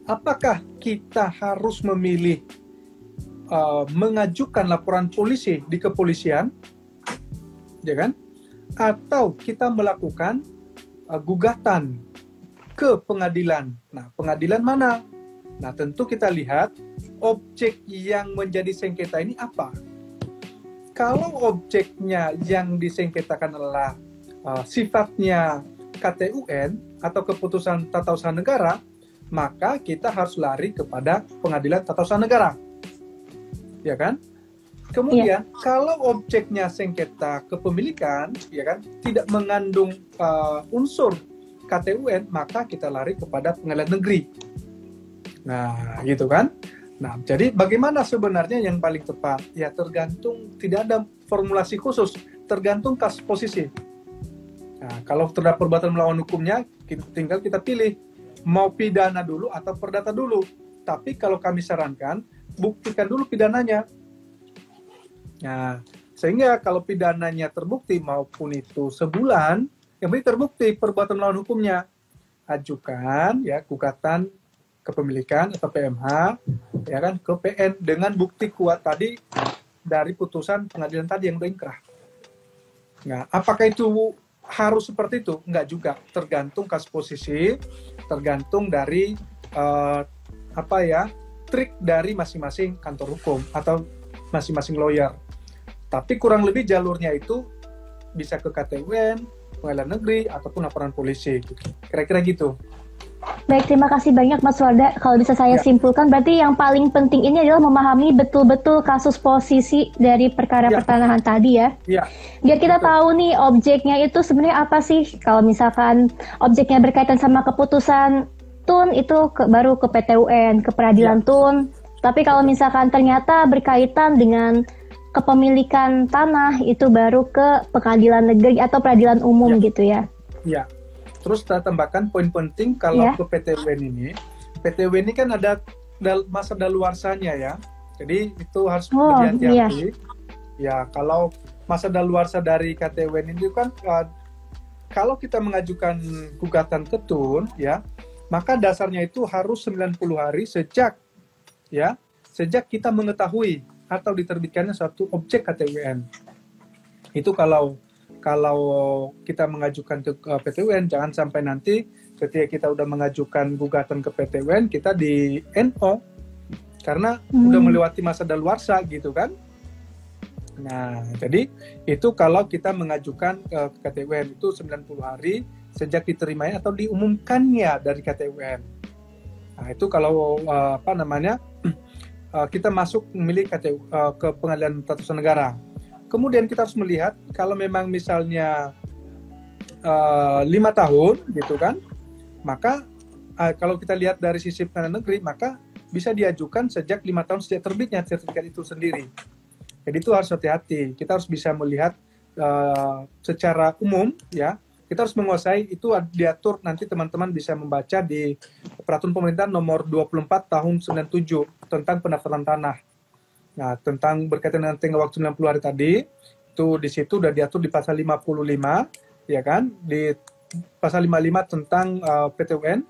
apakah kita harus memilih mengajukan laporan polisi di kepolisian, ya kan, atau kita melakukan gugatan ke pengadilan. Nah, pengadilan mana? Nah, tentu kita lihat objek yang menjadi sengketa ini apa. Kalau objeknya yang disengketakan adalah sifatnya KTUN atau keputusan tata usaha negara, maka kita harus lari kepada pengadilan tata usaha negara. Ya kan? Kemudian kalau objeknya sengketa kepemilikan, ya kan, tidak mengandung unsur KTUN, maka kita lari kepada pengadilan negeri. Nah, gitu kan? Nah, jadi bagaimana sebenarnya yang paling tepat? Ya tergantung, tidak ada formulasi khusus, tergantung kasus posisi. Nah, kalau terdapat perbuatan melawan hukumnya, tinggal kita pilih mau pidana dulu atau perdata dulu. Tapi kalau kami sarankan, buktikan dulu pidananya. Nah, sehingga kalau pidananya terbukti maupun itu sebulan, yang penting terbukti perbuatan melawan hukumnya, ajukan ya gugatan kepemilikan atau PMH, ya kan, ke PN dengan bukti kuat tadi dari putusan pengadilan tadi yang udah inkrah. Nah, apakah itu harus seperti itu? Enggak juga, tergantung kasus posisi, tergantung dari trik dari masing-masing kantor hukum atau masing-masing lawyer. Tapi kurang lebih jalurnya itu bisa ke KTUN, pengadilan negeri, ataupun laporan polisi. Gitu. Kira-kira gitu. Baik, terima kasih banyak Mas Warda. Kalau bisa saya Ya. simpulkan, berarti yang paling penting ini adalah memahami betul-betul kasus posisi dari perkara Ya. pertanahan tadi ya. Iya, Biar kita betul. tahu nih objeknya itu sebenarnya apa sih. Kalau misalkan objeknya berkaitan sama keputusan TUN itu baru ke PT UN, ke peradilan Ya. TUN. Tapi kalau misalkan ternyata berkaitan dengan kepemilikan tanah itu baru ke pengadilan negeri atau peradilan umum Ya. gitu ya. Ya. Terus saya tambahkan poin penting kalau Ya. ke PT UN ini. PT UN ini kan ada masa daluarsanya ya. Jadi itu harus Oh, lebih hati-hati. Ya, kalau masa daluarsa dari KT UN ini kan kalau kita mengajukan gugatan ke TUN ya, maka dasarnya itu harus 90 hari sejak kita mengetahui atau diterbitkannya suatu objek KT UN. Itu kalau kita mengajukan ke PT UN, jangan sampai nanti ketika kita udah mengajukan gugatan ke PT UN, kita di NO karena udah melewati masa daluarsa gitu kan. Nah, jadi itu kalau kita mengajukan ke KT UN itu 90 hari sejak diterimanya atau diumumkannya dari KT UN. Nah, itu kalau kita masuk memilih ke pengadilan tata usaha negara. Kemudian kita harus melihat kalau memang misalnya 5 tahun gitu kan, maka kalau kita lihat dari sisi pengadilan negeri, maka bisa diajukan sejak 5 tahun sejak terbitnya sertifikat itu sendiri. Jadi itu harus hati-hati. Kita harus bisa melihat secara umum ya. Kita harus menguasai itu diatur, nanti teman-teman bisa membaca di Peraturan Pemerintahan Nomor 24 Tahun 97 tentang pendaftaran tanah. Nah, tentang berkaitan dengan tenggang waktu 90 hari tadi, itu di situ udah diatur di pasal 55, ya kan? Di pasal 55 tentang PT UN,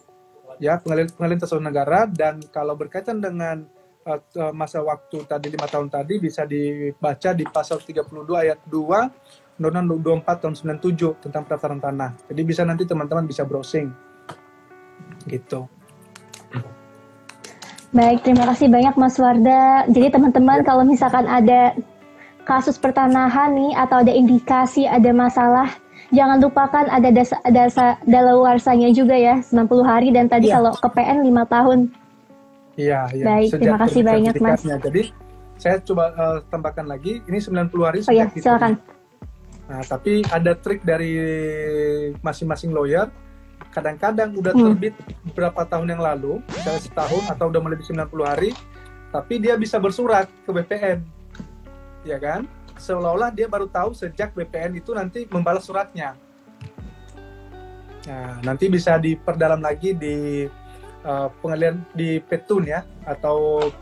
ya, pengalihan tata usaha negara, dan kalau berkaitan dengan masa waktu tadi 5 tahun tadi bisa dibaca di pasal 32 ayat 2 Undang-Undang 24 tahun 97 tentang pendaftaran tanah. Jadi bisa nanti teman-teman bisa browsing. Gitu. Baik, terima kasih banyak Mas Warda. Jadi teman-teman kalau misalkan ada kasus pertanahan nih atau ada indikasi ada masalah, jangan lupakan ada daluarsanya juga ya, 90 hari dan tadi kalau ke PN 5 tahun. Iya. Baik, terima kasih banyak Mas. Jadi saya coba tambahkan lagi, ini 90 hari Oh ya, sejak silakan. Nah, tapi ada trik dari masing-masing lawyer. Kadang-kadang udah terbit beberapa tahun yang lalu, misalnya setahun atau udah melebihi 90 hari, tapi dia bisa bersurat ke BPN, ya kan? Seolah-olah dia baru tahu sejak BPN itu nanti membalas suratnya. Nah, nanti bisa diperdalam lagi di pengadilan di Petun ya, atau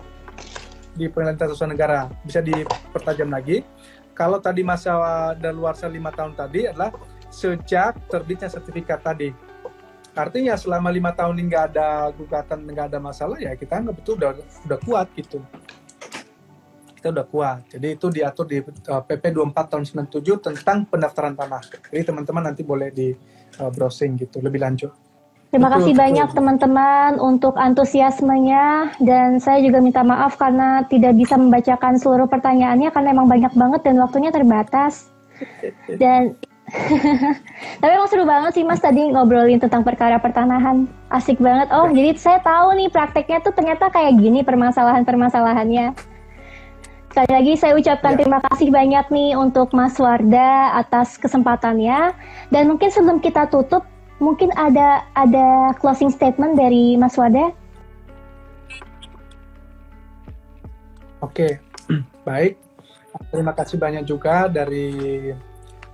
di pengadilan tata usaha negara, bisa dipertajam lagi. Kalau tadi masa daluarsa 5 tahun tadi adalah sejak terbitnya sertifikat tadi. Artinya selama 5 tahun ini nggak ada gugatan, nggak ada masalah, ya kita anggap itu udah kuat gitu. Kita udah kuat. Jadi itu diatur di PP 24 tahun 97 tentang pendaftaran tanah. Jadi teman-teman nanti boleh di browsing gitu lebih lanjut. Terima kasih banyak teman-teman untuk antusiasmenya, dan saya juga minta maaf karena tidak bisa membacakan seluruh pertanyaannya karena emang banyak banget dan waktunya terbatas. Dan tapi emang seru banget sih Mas tadi ngobrolin tentang perkara pertanahan. Asik banget. Oh, jadi saya tahu nih prakteknya tuh ternyata kayak gini permasalahan-permasalahannya. Sekali lagi saya ucapkan terima kasih banyak nih untuk Mas Warda atas kesempatannya. Dan mungkin sebelum kita tutup, mungkin ada closing statement dari Mas Warda. Oke, baik. Terima kasih banyak juga dari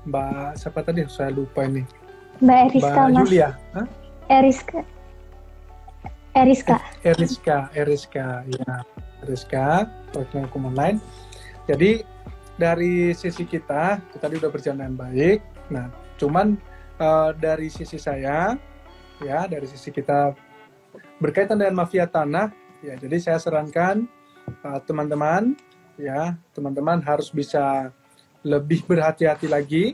Mbak, siapa tadi? Saya lupa ini. Mbak Eriska, Mbak Mas. Julia. Hah? Eriska, ya. Eriska, Program Hukum Online. Jadi dari sisi kita tadi udah berjalan dengan baik. Nah, cuman dari sisi saya, ya, dari sisi kita berkaitan dengan mafia tanah, ya, jadi saya sarankan teman-teman, ya, teman-teman harus bisa lebih berhati-hati lagi,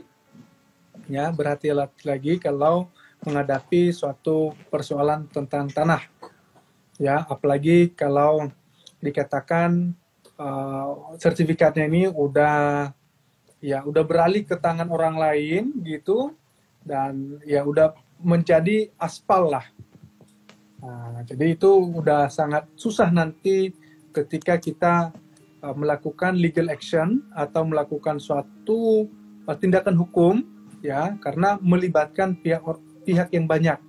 ya, berhati-hati lagi kalau menghadapi suatu persoalan tentang tanah, ya, apalagi kalau dikatakan sertifikatnya ini udah ya udah beralih ke tangan orang lain gitu, dan ya udah menjadi aspal lah. Nah, jadi itu udah sangat susah nanti ketika kita melakukan legal action atau melakukan suatu tindakan hukum, ya, karena melibatkan pihak yang banyak.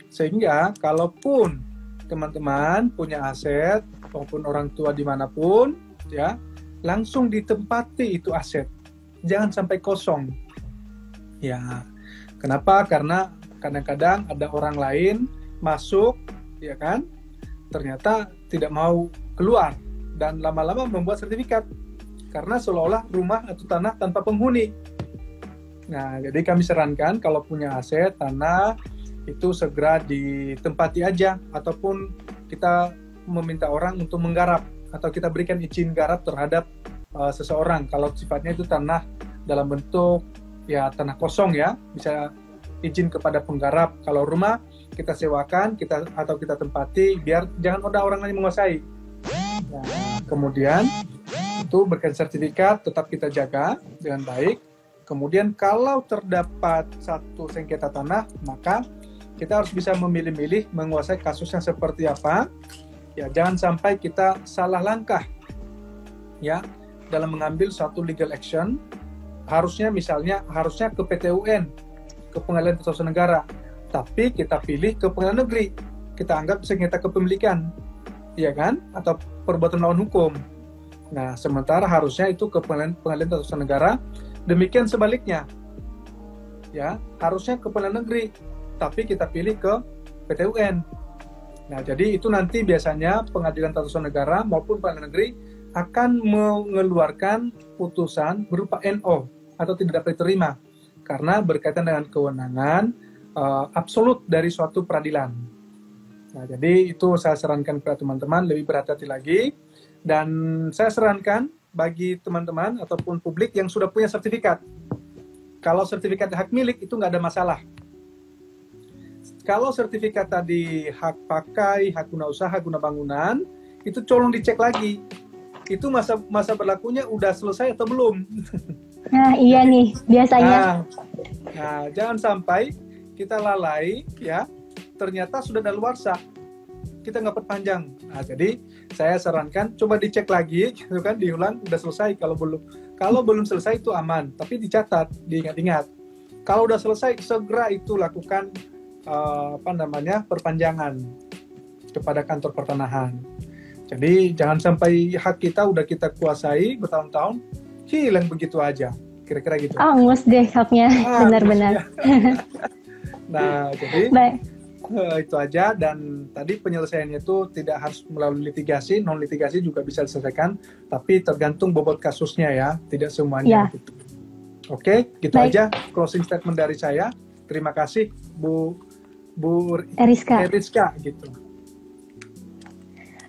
Sehingga kalaupun teman-teman punya aset maupun orang tua dimanapun, ya, langsung ditempati itu aset, jangan sampai kosong. Ya, kenapa? Karena kadang-kadang ada orang lain masuk, ya kan, ternyata tidak mau keluar dan lama-lama membuat sertifikat karena seolah-olah rumah atau tanah tanpa penghuni. Nah, jadi kami sarankan kalau punya aset tanah itu segera ditempati aja, ataupun kita meminta orang untuk menggarap atau kita berikan izin garap terhadap seseorang kalau sifatnya itu tanah dalam bentuk ya tanah kosong, ya, bisa izin kepada penggarap. Kalau rumah kita sewakan, atau kita tempati, biar jangan ada orang lain menguasai. Nah, kemudian itu berkait sertifikat tetap kita jaga dengan baik. Kemudian kalau terdapat satu sengketa tanah, maka kita harus bisa memilih-milih menguasai kasusnya seperti apa. Ya, jangan sampai kita salah langkah, ya, dalam mengambil suatu legal action. Harusnya ke PT UN, ke Pengadilan Tata Usaha Negara, tapi kita pilih ke pengadilan negeri. Kita anggap sengketa kepemilikan, iya kan, atau perbuatan melawan hukum. Nah, sementara harusnya itu ke Pengadilan Tata Usaha Negara. Demikian sebaliknya, ya, harusnya ke pengadilan negeri, tapi kita pilih ke PT UN. Nah, jadi itu nanti biasanya Pengadilan Tata Usaha Negara maupun pengadilan negeri akan mengeluarkan putusan berupa NO atau tidak dapat diterima karena berkaitan dengan kewenangan absolut dari suatu peradilan. Nah, jadi itu saya sarankan kepada teman-teman lebih berhati-hati lagi, dan saya sarankan bagi teman-teman ataupun publik yang sudah punya sertifikat. Kalau sertifikat hak milik itu nggak ada masalah. Kalau sertifikat tadi hak pakai, hak guna usaha, guna bangunan, itu tolong dicek lagi. Itu masa berlakunya udah selesai atau belum? Nah, iya nih, biasanya. Nah, jangan sampai kita lalai, ya, ternyata sudah daluarsa, kita nggak perpanjang. Nah, jadi saya sarankan coba dicek lagi, gitu kan, diulang, udah selesai. Kalau belum selesai itu aman, tapi dicatat, diingat-ingat. Kalau udah selesai, segera itu lakukan perpanjangan kepada kantor pertanahan. Jadi jangan sampai hak kita udah kita kuasai bertahun-tahun hilang begitu aja, kira-kira gitu. Angus deh haknya, benar-benar. Nah, jadi baik. Itu aja, dan tadi penyelesaiannya itu tidak harus melalui litigasi, non litigasi juga bisa diselesaikan, tapi tergantung bobot kasusnya, ya, tidak semuanya. Ya. Gitu. Oke, gitu baik. aja closing statement dari saya. Terima kasih Bu Eriska gitu.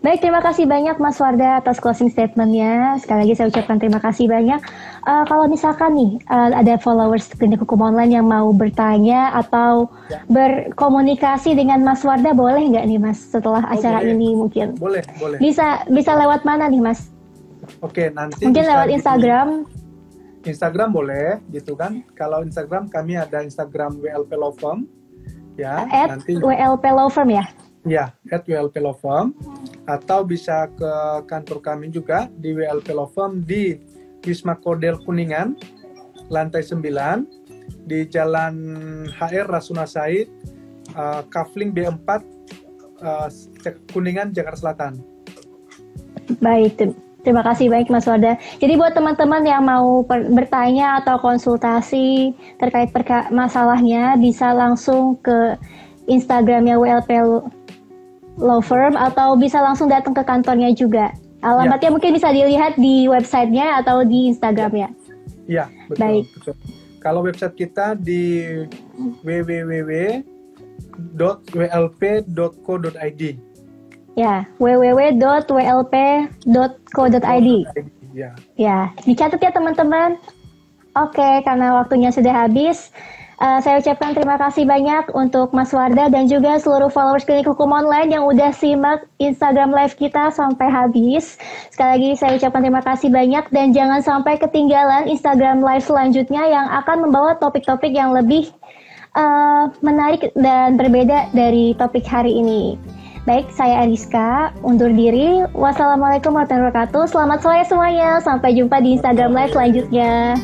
Baik, terima kasih banyak Mas Wardah atas closing statement-nya. Sekali lagi saya ucapkan terima kasih banyak. Kalau misalkan nih ada followers Klinik Hukum Online yang mau bertanya atau berkomunikasi dengan Mas Wardah, boleh nggak nih Mas setelah acara boleh. ini mungkin? Boleh. Bisa lewat mana nih Mas? Oke, nanti mungkin lewat Instagram. Instagram boleh, gitu kan. Kalau Instagram kami ada Instagram WLP Law Firm, ya. Nanti WLP Law Firm ya? Ya, @WLP Law Firm, atau bisa ke kantor kami juga di WLP Law Firm di Wisma Kodel Kuningan, lantai 9, di Jalan HR Rasuna Said, Kafling B4, Kuningan, Jakarta Selatan. Baik, terima kasih banyak Mas Wardah. Jadi buat teman-teman yang mau bertanya atau konsultasi terkait masalahnya, bisa langsung ke Instagramnya WLP Law Firm atau bisa langsung datang ke kantornya juga. Alamatnya mungkin bisa dilihat di websitenya atau di Instagramnya. Iya, betul. Baik. Betul. Kalau website kita di www.wlp.co.id. Ya, www.wlp.co.id. Ya. Ya, dicatat ya teman-teman. Oke, karena waktunya sudah habis. Saya ucapkan terima kasih banyak untuk Mas Wardah dan juga seluruh followers Klinik Hukum Online yang udah simak Instagram Live kita sampai habis. Sekali lagi saya ucapkan terima kasih banyak dan jangan sampai ketinggalan Instagram Live selanjutnya yang akan membawa topik-topik yang lebih menarik dan berbeda dari topik hari ini. Baik, saya Eriska, undur diri. Wassalamualaikum warahmatullahi wabarakatuh. Selamat sore semuanya. Sampai jumpa di Instagram Live selanjutnya.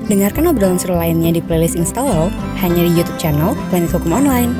Dengarkan obrolan seru lainnya di playlist Install hanya di YouTube channel Planet Hukum Online.